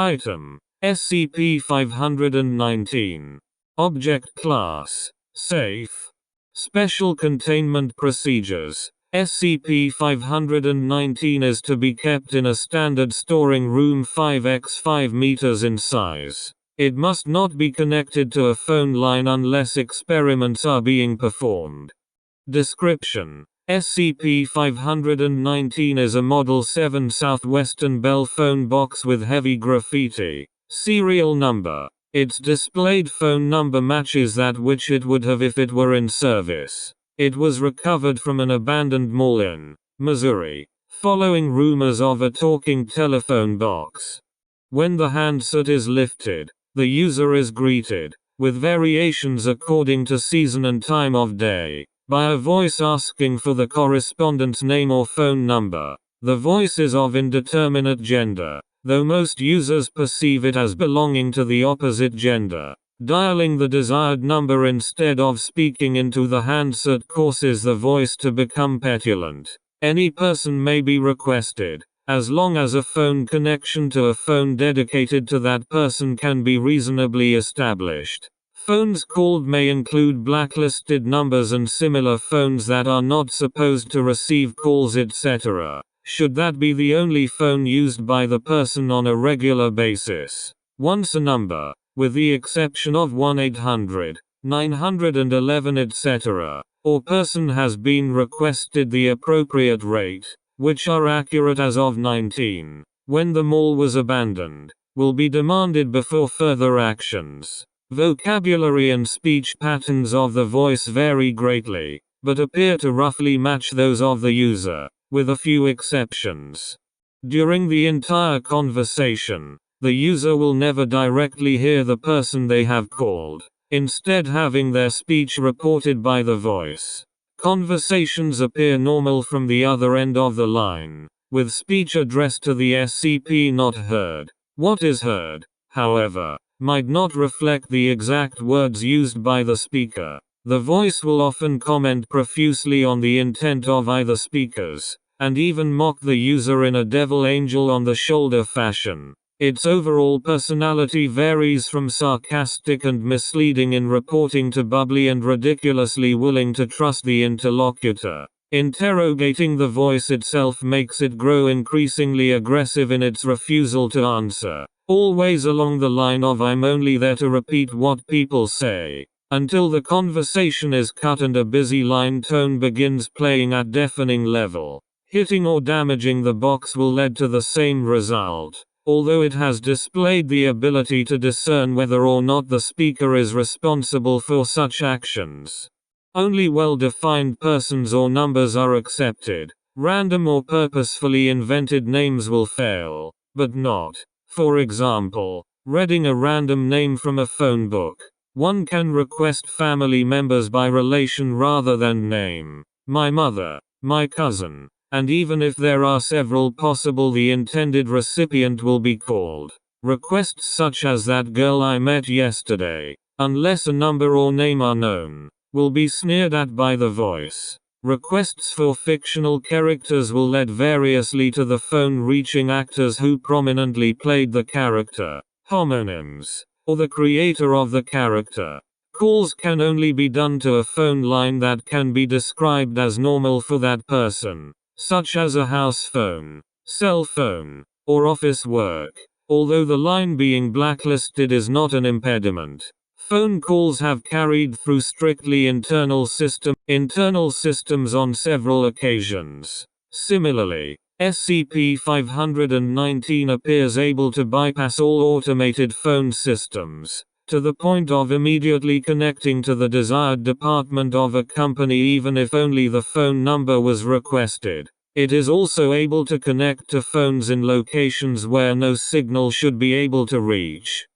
Item: SCP-519. Object Class: Safe. Special Containment Procedures: SCP-519 is to be kept in a standard storing room 5x5 meters in size. It must not be connected to a phone line unless experiments are being performed. Description: SCP-519 is a Model 7 Southwestern Bell phone box with heavy graffiti. Serial number: its displayed phone number matches that which it would have if it were in service. It was recovered from an abandoned mall in Missouri, following rumors of a talking telephone box. When the handset is lifted, the user is greeted, with variations according to season and time of day, by a voice asking for the correspondent's name or phone number. The voice is of indeterminate gender, though most users perceive it as belonging to the opposite gender. Dialing the desired number instead of speaking into the handset causes the voice to become petulant. Any person may be requested, as long as a phone connection to a phone dedicated to that person can be reasonably established. Phones called may include blacklisted numbers and similar phones that are not supposed to receive calls, etc., should that be the only phone used by the person on a regular basis. Once a number, with the exception of 1-800-911 etc., or person has been requested, the appropriate rate, which are accurate as of 19, when the mall was abandoned, will be demanded before further actions. Vocabulary and speech patterns of the voice vary greatly, but appear to roughly match those of the user, with a few exceptions. During the entire conversation, the user will never directly hear the person they have called, instead having their speech reported by the voice. Conversations appear normal from the other end of the line, with speech addressed to the SCP not heard. What is heard, however, might not reflect the exact words used by the speaker. The voice will often comment profusely on the intent of either speakers, and even mock the user in a devil angel on the shoulder fashion. Its overall personality varies from sarcastic and misleading in reporting to bubbly and ridiculously willing to trust the interlocutor. Interrogating the voice itself makes it grow increasingly aggressive in its refusal to answer, always along the line of "I'm only there to repeat what people say," until the conversation is cut and a busy line tone begins playing at deafening level. Hitting or damaging the box will lead to the same result, although it has displayed the ability to discern whether or not the speaker is responsible for such actions. Only well-defined persons or numbers are accepted. Random or purposefully invented names will fail, but not, for example, reading a random name from a phone book. One can request family members by relation rather than name. My mother, my cousin, and even if there are several possible, the intended recipient will be called. Requests such as "that girl I met yesterday," unless a number or name are known, will be sneered at by the voice. Requests for fictional characters will lead variously to the phone reaching actors who prominently played the character, homonyms, or the creator of the character. Calls can only be done to a phone line that can be described as normal for that person, such as a house phone, cell phone, or office work, although the line being blacklisted is not an impediment. Phone calls have carried through strictly internal systems on several occasions. Similarly, SCP-519 appears able to bypass all automated phone systems, to the point of immediately connecting to the desired department of a company even if only the phone number was requested. It is also able to connect to phones in locations where no signal should be able to reach.